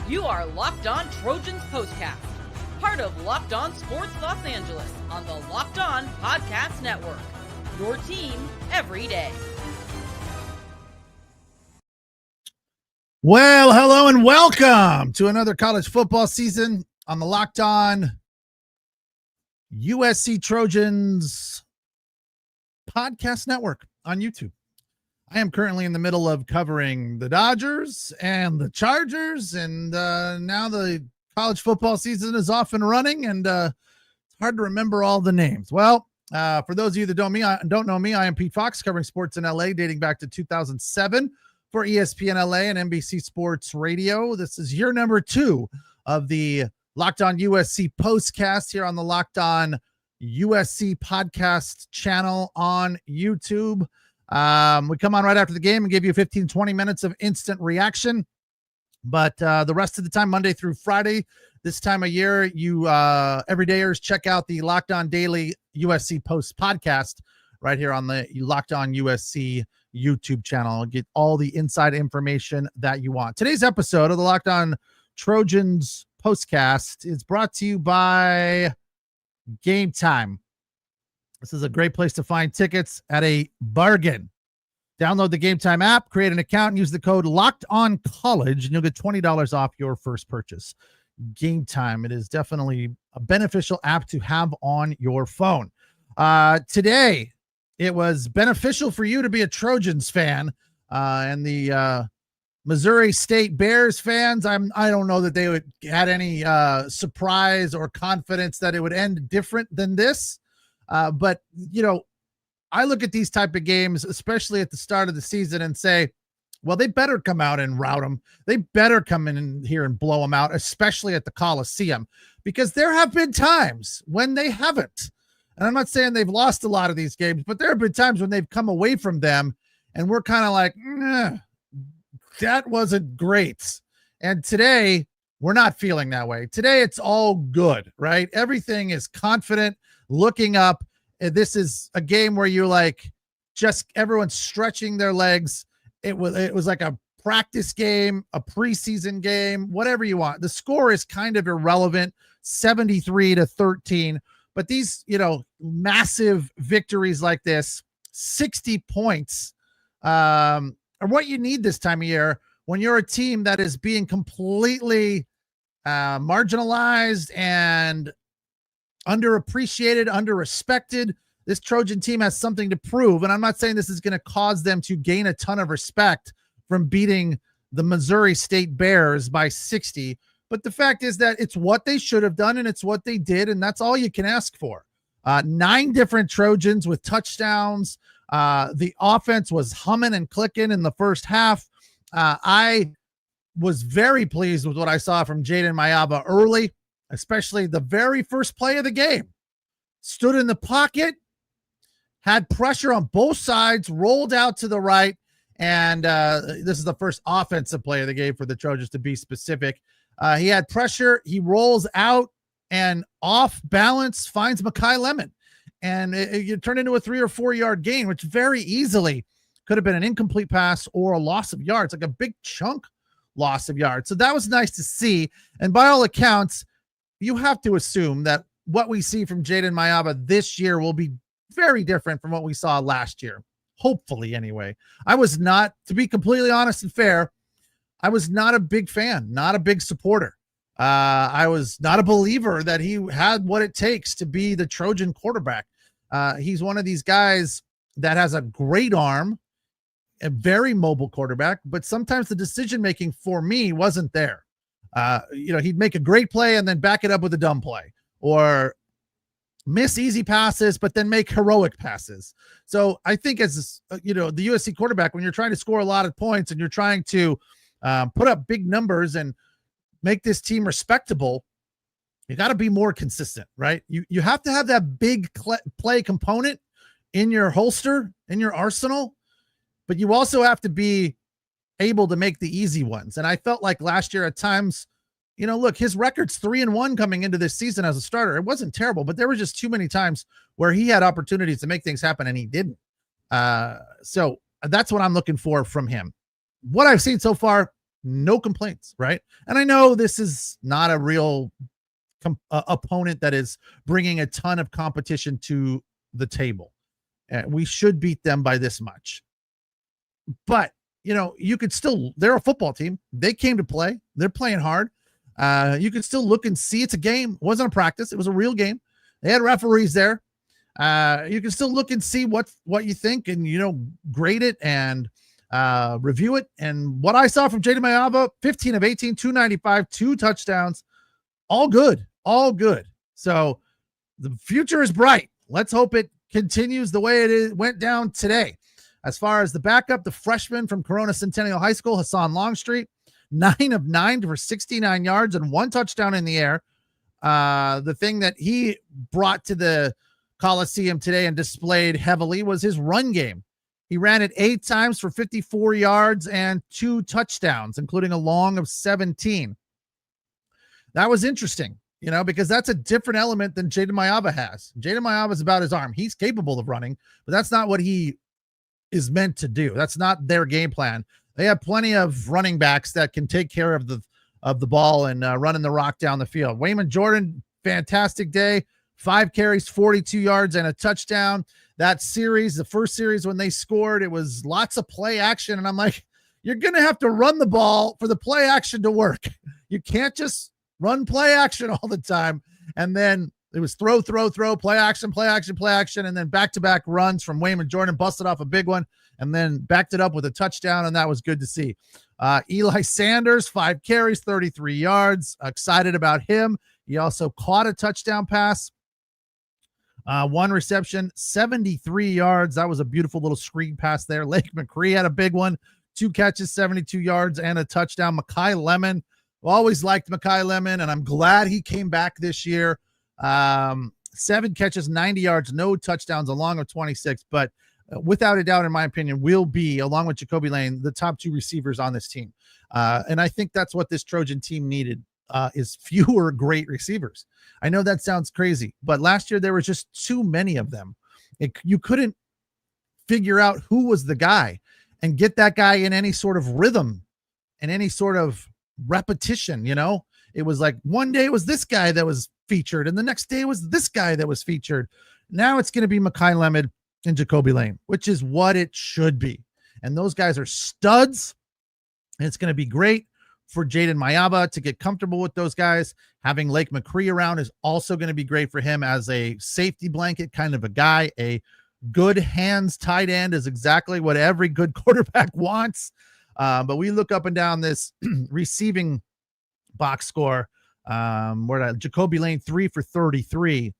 You are Locked On Trojans Postcast, part of Locked On Sports Los Angeles on the Locked On Podcast Network. Your team every day. Well, hello and welcome to another college football season on the Locked On USC Trojans Podcast Network on YouTube. I am currently in the middle of covering the Dodgers and the Chargers, and now the college football season is off and running, and it's hard to remember all the names. Well, for those of you that don't know me, I am Pete Fox, covering sports in LA dating back to 2007 for ESPN LA and NBC Sports Radio. This is year number 2 of the Locked On USC Postcast here on the Locked On USC Podcast channel on YouTube. We come on right after the game and give you 15-20 minutes of instant reaction. But the rest of the time, Monday through Friday, this time of year, you everydayers, check out the Locked On Daily USC Post podcast right here on the Locked On USC YouTube channel. Get all the inside information that you want. Today's episode of the Locked On Trojans Postcast is brought to you by Game Time. This is a great place to find tickets at a bargain. Download the Game Time app, create an account, and use the code LOCKEDONCOLLEGE, and you'll get $20 off your first purchase. Game Time. It is definitely a beneficial app to have on your phone. Today, it was beneficial for you to be a Trojans fan, and the Missouri State Bears fans. I don't know that they had any surprise or confidence that it would end different than this. But, you know, I look at these type of games, especially at the start of the season, and say, well, they better come out and rout them. They better come in here and blow them out, especially at the Coliseum, because there have been times when they haven't. And I'm not saying they've lost a lot of these games, but there have been times when they've come away from them and we're kind of like, that wasn't great. And today, we're not feeling that way. Today, it's all good, right? Everything is confident, looking up. This is a game where you're like, just everyone's stretching their legs. It was like a practice game, a preseason game, whatever you want. The score is kind of irrelevant, 73-13. But these, massive victories like this, 60 points, are what you need this time of year when you're a team that is being completely marginalized and underappreciated, underrespected. This Trojan team has something to prove, and I'm not saying this is going to cause them to gain a ton of respect from beating the Missouri State Bears by 60, but the fact is that it's what they should have done, and it's what they did, and that's all you can ask for. 9 different Trojans with touchdowns. The offense was humming and clicking in the first half. I was very pleased with what I saw from Jayden Maiava early, especially the very first play of the game. Stood in the pocket, had pressure on both sides, rolled out to the right, and this is the first offensive play of the game for the Trojans, to be specific. He had pressure, he rolls out, and off balance finds Makai Lemon, and it turned into a 3 or 4 yard gain, which very easily could have been an incomplete pass or a loss of yards, like a big chunk loss of yards. So that was nice to see, and by all accounts, you have to assume that what we see from Jayden Maiava this year will be very different from what we saw last year. Hopefully, anyway. I was not, to be completely honest and fair, I was not a big fan, not a big supporter. I was not a believer that he had what it takes to be the Trojan quarterback. He's one of these guys that has a great arm, a very mobile quarterback, but sometimes the decision-making for me wasn't there. He'd make a great play and then back it up with a dumb play, or miss easy passes, but then make heroic passes. So I think as, the USC quarterback, when you're trying to score a lot of points and you're trying to put up big numbers and make this team respectable, you got to be more consistent, right? You have to have that big play component in your holster, in your arsenal, but you also have to be able to make the easy ones. And I felt like last year at times, look, his record's 3-1 coming into this season as a starter. It wasn't terrible, but there were just too many times where he had opportunities to make things happen and he didn't. So that's what I'm looking for from him. What I've seen so far, no complaints, right? And I know this is not a real opponent that is bringing a ton of competition to the table. We should beat them by this much. But, you could still, they're a football team. They came to play. They're playing hard. You could still look and see it's a game. It wasn't a practice. It was a real game. They had referees there. You can still look and see what you think and, grade it and review it. And what I saw from Jayden Maiava, 15 of 18, 295, 2 touchdowns, all good. So the future is bright. Let's hope it continues the way it went down today. As far as the backup, the freshman from Corona Centennial High School, Husan Longstreet, 9 of 9 for 69 yards and 1 touchdown in the air. The thing that he brought to the Coliseum today and displayed heavily was his run game. He ran it 8 times for 54 yards and 2 touchdowns, including a long of 17. That was interesting, because that's a different element than Jayden Maiava has. Jayden Maiava is about his arm. He's capable of running, but that's not what he is meant to do. That's not their game plan. They have plenty of running backs that can take care of the ball and running the rock down the field. Wayman Jordan, fantastic day. 5 carries, 42 yards, and a touchdown. That series, the first series when they scored, it was lots of play action. And I'm like, you're going to have to run the ball for the play action to work. You can't just run play action all the time. And then it was throw, play action, and then back-to-back runs from Wayman Jordan, busted off a big one, and then backed it up with a touchdown, and that was good to see. Eli Sanders, 5 carries, 33 yards. Excited about him. He also caught a touchdown pass. 1 reception, 73 yards. That was a beautiful little screen pass there. Lake McCree had a big one. 2 catches, 72 yards, and a touchdown. Makai Lemon, always liked Makai Lemon, and I'm glad he came back this year. 7 catches, 90 yards, no touchdowns, along with 26, but without a doubt, in my opinion, will be, along with Jacoby Lane, the top 2 receivers on this team. And I think that's what this Trojan team needed, is fewer great receivers. I know that sounds crazy, but last year there were just too many of them. You couldn't figure out who was the guy and get that guy in any sort of rhythm and any sort of repetition. It was like one day it was this guy that was featured and the next day was this guy that was featured. Now it's going to be Makai Lemon and Jacoby Lane, which is what it should be. And those guys are studs. And it's going to be great for Jayden Maiava to get comfortable with those guys. Having Lake McCree around is also going to be great for him as a safety blanket kind of a guy. A good hands tight end is exactly what every good quarterback wants. But we look up and down this receiving box score. Where Jacoby Lane 3 for 33.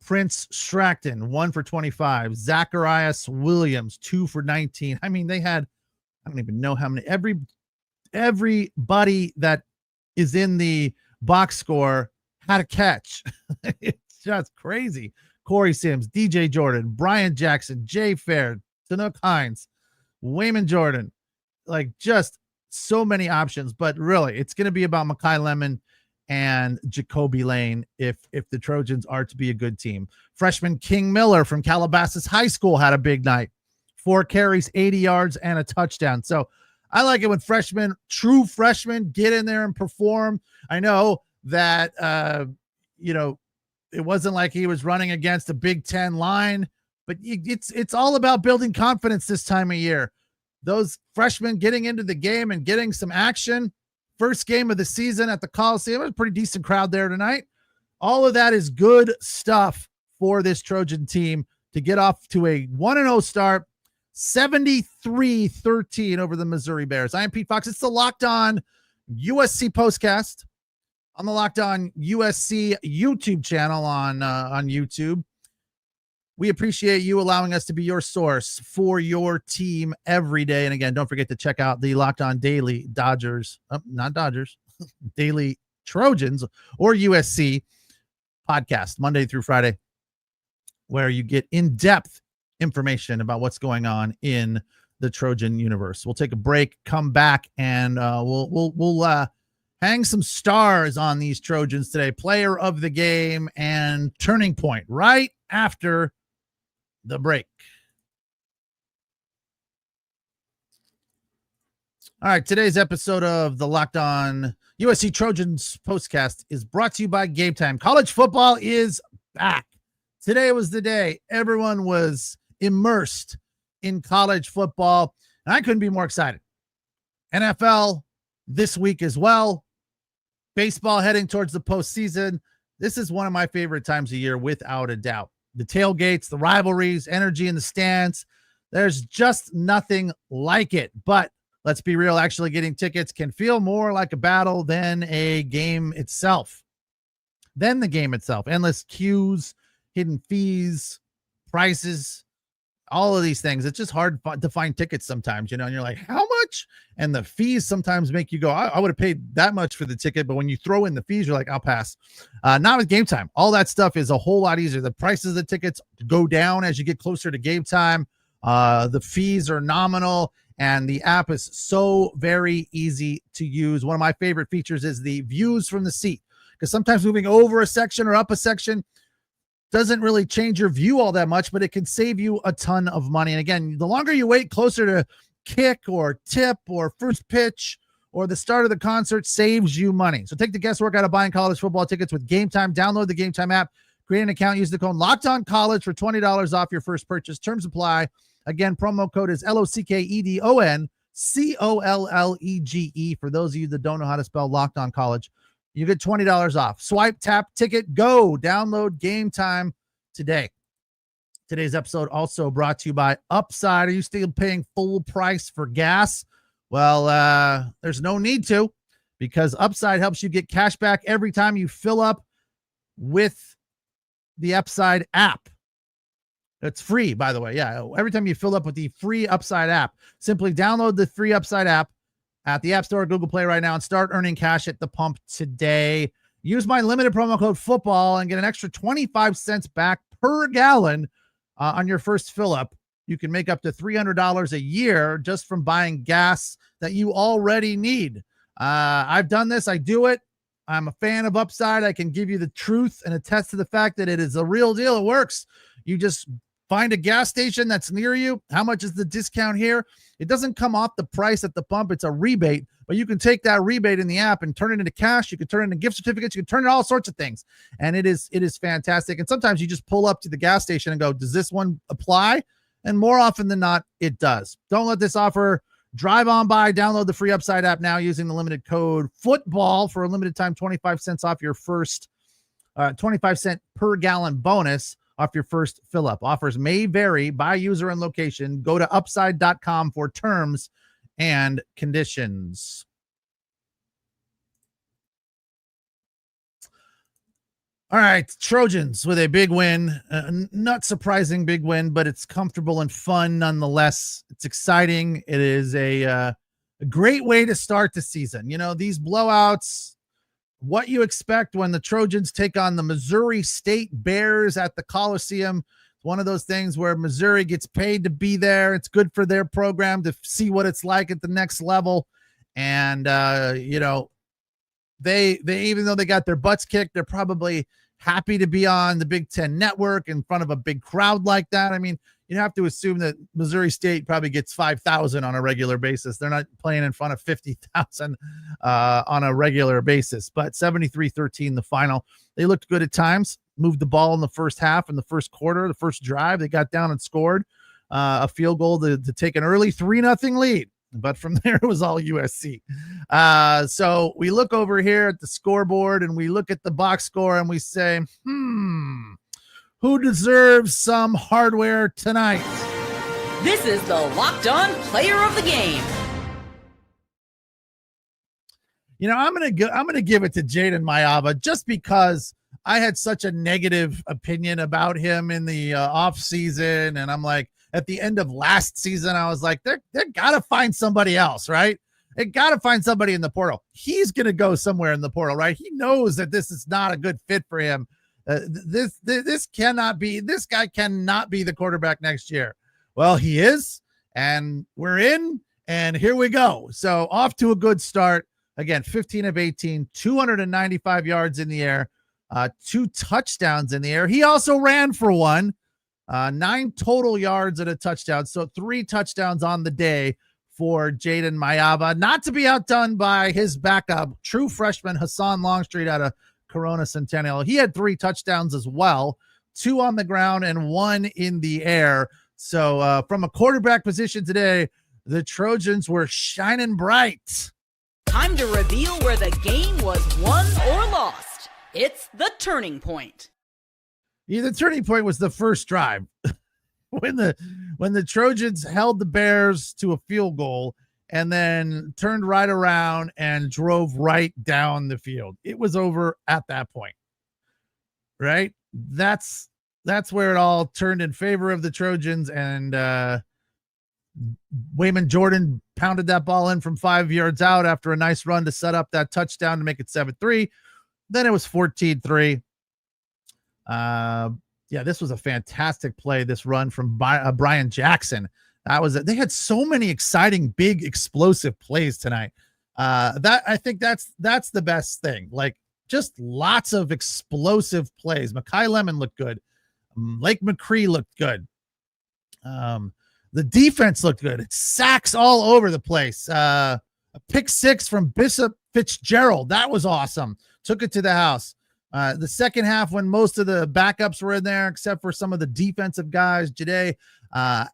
Prince Stratton 1 for 25. Zacharias Williams 2 for 19. I mean, they had, I don't even know how many, everybody that is in the box score had a catch. It's just crazy. Corey Sims, DJ Jordan, Brian Jackson, Jay Fair, Tanook Hines, Wayman Jordan, like just so many options. But really, it's going to be about Makai Lemon and Jacoby Lane if the Trojans are to be a good team. Freshman King Miller from Calabasas High School had a big night. 4 carries, 80 yards, and a touchdown. So I like it when true freshmen get in there and perform. I know that, it wasn't like he was running against a Big Ten line, but it's all about building confidence this time of year. Those freshmen getting into the game and getting some action. First game of the season at the Coliseum. It was a pretty decent crowd there tonight. All of that is good stuff for this Trojan team to get off to a 1-0 start. 73-13 over the Missouri Bears. I am Pete Fox. It's the Locked On USC Postcast on the Locked On USC YouTube channel on YouTube. We appreciate you allowing us to be your source for your team every day. And again, don't forget to check out the Locked On Daily Daily Trojans or USC podcast Monday through Friday, where you get in-depth information about what's going on in the Trojan universe. We'll take a break, come back, and we'll hang some stars on these Trojans today. Player of the game and turning point right after the break. All right, today's episode of the Locked On USC Trojans Postcast is brought to you by Game Time. College football is back. Today was the day everyone was immersed in college football, and I couldn't be more excited. NFL this week as well. Baseball heading towards the postseason. This is one of my favorite times of year, without a doubt. The tailgates, the rivalries, energy in the stands. There's just nothing like it. But let's be real, actually getting tickets can feel more like a battle than a game itself. Endless queues, hidden fees, prices, all of these things. It's just hard to find tickets sometimes, and you're like, how much? And the fees sometimes make you go, I would have paid that much for the ticket. But when you throw in the fees, you're like, I'll pass. Not with Game Time. All that stuff is a whole lot easier. The prices of the tickets go down as you get closer to game time. The fees are nominal. And the app is so very easy to use. One of my favorite features is the views from the seat, because sometimes moving over a section or up a section doesn't really change your view all that much, but it can save you a ton of money. And again, the longer you wait closer to kick or tip or first pitch or the start of the concert saves you money. So take the guesswork out of buying college football tickets with Game Time. Download the Game Time app, create an account, use the code LOCKEDONCollege for $20 off your first purchase. Terms apply. Again, promo code is LOCKEDONCOLLEGE. For those of you that don't know how to spell Locked On College, you get $20 off. Swipe, tap, ticket, go. Download Game Time today. Today's episode also brought to you by Upside. Are you still paying full price for gas? Well, there's no need to, because Upside helps you get cash back every time you fill up with the Upside app. It's free, by the way. Yeah, every time you fill up with the free Upside app, simply download the free Upside app at the App Store or Google Play right now and start earning cash at the pump today. Use my limited promo code football and get an extra 25 cents back per gallon on your first fill up. You can make up to $300 a year just from buying gas that you already need. I've done this. I do it. I'm a fan of Upside. I can give you the truth and attest to the fact that it is a real deal. It works. You just find a gas station that's near you. How much is the discount here? It doesn't come off the price at the pump. It's a rebate, but you can take that rebate in the app and turn it into cash. You can turn it into gift certificates. You can turn it all sorts of things. And it is fantastic. And sometimes you just pull up to the gas station and go, does this one apply? And more often than not, it does. Don't let this offer drive on by. Download the free Upside app now using the limited code football for a limited time, 25 cents off your first 25 cent per gallon bonus off your first fill up. Offers may vary by user and location. Go to upside.com for terms and conditions. All right, Trojans with a big win. Not surprising big win, but it's comfortable and fun nonetheless. It's exciting. It is a great way to start the season. These blowouts, what you expect when the Trojans take on the Missouri State Bears at the Coliseum. It's one of those things where Missouri gets paid to be there. It's good for their program to see what it's like at the next level. And, they even though they got their butts kicked, they're probably happy to be on the Big Ten Network in front of a big crowd like that. I mean, you have to assume that Missouri State probably gets 5,000 on a regular basis. They're not playing in front of 50,000 on a regular basis, but 73-13, the final. They looked good at times, moved the ball in the first half, in the first quarter, the first drive. They got down and scored a field goal to take an early 3-0 lead. But from there, it was all USC. So we look over here at the scoreboard and we look at the box score and we say, who deserves some hardware tonight? This is the Locked On Player of the Game. I'm gonna give it to Jayden Maiava just because I had such a negative opinion about him in the off season, and I'm like, at the end of last season, I was like, they got to find somebody else, right? They got to find somebody in the portal. He's going to go somewhere in the portal, right? He knows that this is not a good fit for him. This guy cannot be the quarterback next year. Well, he is, and we're in, and here we go. So off to a good start. Again, 15 of 18, 295 yards in the air, 2 touchdowns in the air. He also ran for one. 9 total yards and a touchdown. So 3 touchdowns on the day for Jayden Maiava, not to be outdone by his backup, true freshman Husan Longstreet out of Corona Centennial. He had 3 touchdowns as well, 2 on the ground and 1 in the air. So from a quarterback position today, the Trojans were shining bright. Time to reveal where the game was won or lost. It's the turning point. Yeah, the turning point was the first drive when the Trojans held the Bears to a field goal and then turned right around and drove right down the field. It was over at that point, right? That's where it all turned in favor of the Trojans, and Wayman Jordan pounded that ball in from 5 yards out after a nice run to set up that touchdown to make it 7-3. Then it was 14-3. Yeah, this was a fantastic play. This run from Brian Jackson. They had so many exciting, big, explosive plays tonight. I think that's the best thing. Like, just lots of explosive plays. Mekhi Lemon looked good. Lake McCree looked good. The defense looked good. It's sacks all over the place. A pick 6 from Bishop Fitzgerald. That was awesome. Took it to the house. The second half, when most of the backups were in there, except for some of the defensive guys, how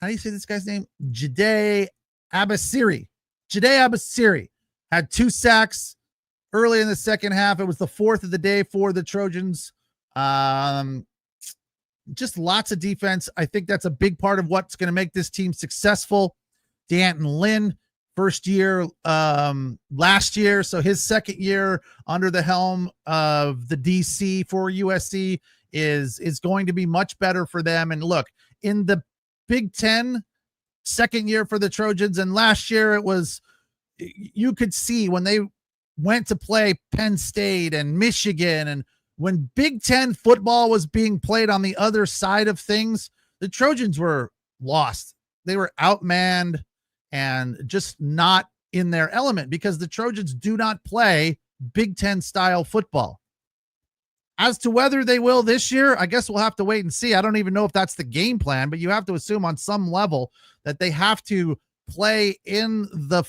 do you say this guy's name? Jayden Abasiri. Jayden Abasiri had 2 sacks early in the second half. It was the 4th of the day for the Trojans. Just lots of defense. I think that's a big part of what's going to make this team successful. D'Anton Lynn, first year last year, so his second year under the helm of the DC for USC is going to be much better for them. And look, in the Big Ten, second year for the Trojans, and last year you could see when they went to play Penn State and Michigan, and when Big Ten football was being played on the other side of things, the Trojans were lost. They were outmanned and just not in their element, because the Trojans do not play Big Ten style football. As to whether they will this year, I guess we'll have to wait and see. I don't even know if that's the game plan, but you have to assume on some level that they have to play in the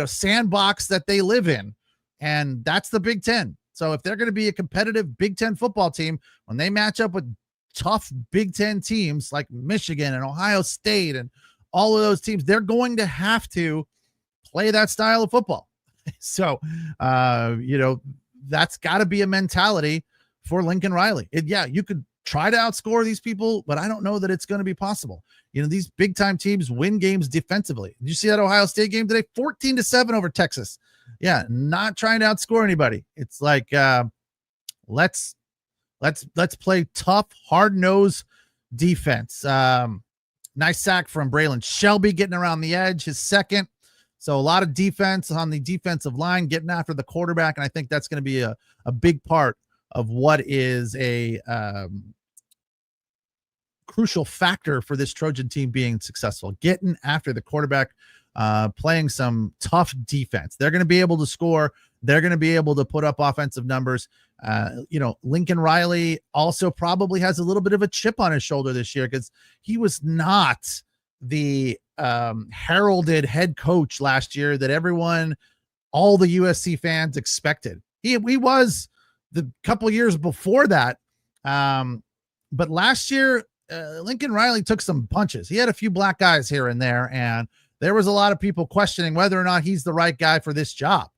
sandbox that they live in, and that's the Big Ten. So if they're going to be a competitive Big Ten football team, when they match up with tough Big Ten teams like Michigan and Ohio State and all of those teams, they're going to have to play that style of football. So, that's got to be a mentality for Lincoln Riley. You could try to outscore these people, but I don't know that it's going to be possible. These big time teams win games defensively. Did you see that Ohio State game today? 14-7 over Texas. Yeah, not trying to outscore anybody. It's like, let's play tough, hard-nosed defense. Nice sack from Braylon Shelby getting around the edge, his second. So a lot of defense on the defensive line, getting after the quarterback, and I think that's going to be a big part of what is a crucial factor for this Trojan team being successful. Getting after the quarterback, playing some tough defense. They're going to be able to score. They're going to be able to put up offensive numbers. Lincoln Riley also probably has a little bit of a chip on his shoulder this year, because he was not the heralded head coach last year that all the USC fans expected. He was the couple years before that. But last year, Lincoln Riley took some punches. He had a few black guys here and there, and there was a lot of people questioning whether or not he's the right guy for this job.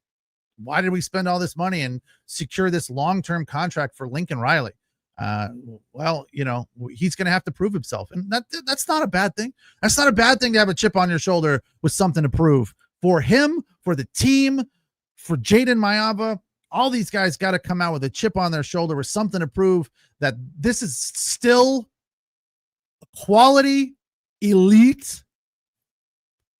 Why did we spend all this money and secure this long-term contract for Lincoln Riley? He's going to have to prove himself. And that's not a bad thing. That's not a bad thing to have a chip on your shoulder with something to prove for him, for the team, for Jayden Maiava. All these guys got to come out with a chip on their shoulder with something to prove that this is still a quality, elite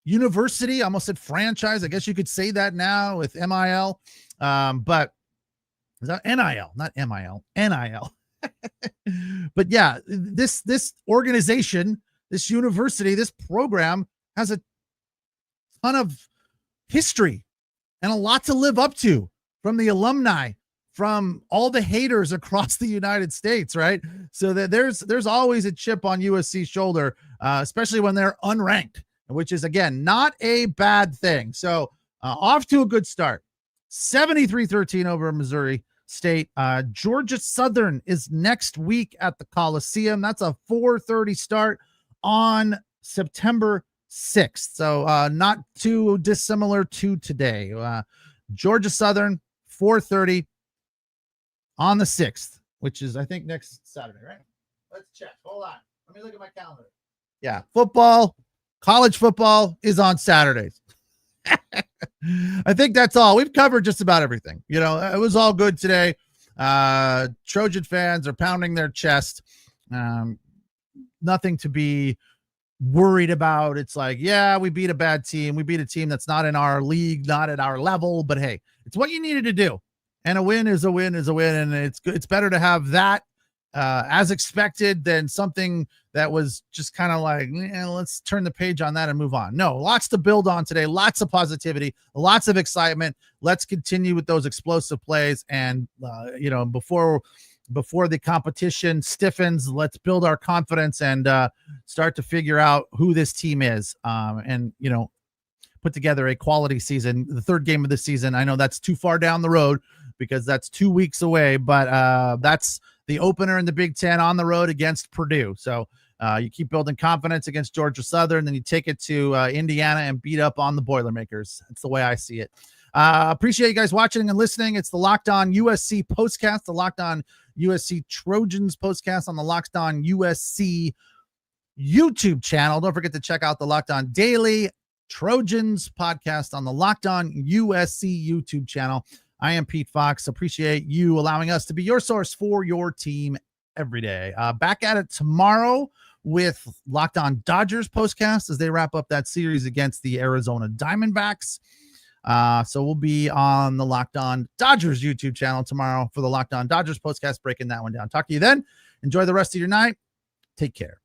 university. I almost said franchise. I guess you could say that now with MIL. But is that NIL, not MIL, NIL. But yeah, this organization, this university, this program has a ton of history and a lot to live up to from the alumni, from all the haters across the United States, right? So that there's always a chip on USC's shoulder, especially when they're unranked. which is, again, not a bad thing. So off to a good start. 73-13 over Missouri State. Georgia Southern is next week at the Coliseum. That's a 4:30 start on September 6th. So not too dissimilar to today. Georgia Southern, 4:30 on the 6th, which is, I think, next Saturday, right? Let's check. Hold on. Let me look at my calendar. Yeah, football, college football is on Saturdays. I think that's all. We've covered just about everything. You know, it was all good today. Trojan fans are pounding their chest. Nothing to be worried about. It's like, yeah, we beat a bad team. We beat a team that's not in our league, not at our level, but hey, it's what you needed to do. And a win is a win is a win. And it's good. It's better to have that as expected than something that was just kind of like, let's turn the page on that and move on. No, lots to build on today. Lots of positivity, lots of excitement. Let's continue with those explosive plays. And, before the competition stiffens, let's build our confidence and start to figure out who this team is. And put together a quality season. The third game of the season. I know that's too far down the road because that's 2 weeks away, but that's the opener in the Big Ten on the road against Purdue. So you keep building confidence against Georgia Southern, then you take it to Indiana and beat up on the Boilermakers. That's the way I see it. Appreciate you guys watching and listening. It's the Locked On USC Postcast, the Locked On USC Trojans Postcast on the Locked On USC YouTube channel. Don't forget to check out the Locked On Daily Trojans podcast on the Locked On USC YouTube channel. I am Pete Fox. Appreciate you allowing us to be your source for your team every day. Back at it tomorrow with Locked On Dodgers Postcast as they wrap up that series against the Arizona Diamondbacks. So we'll be on the Locked On Dodgers YouTube channel tomorrow for the Locked On Dodgers Postcast, breaking that one down. Talk to you then. Enjoy the rest of your night. Take care.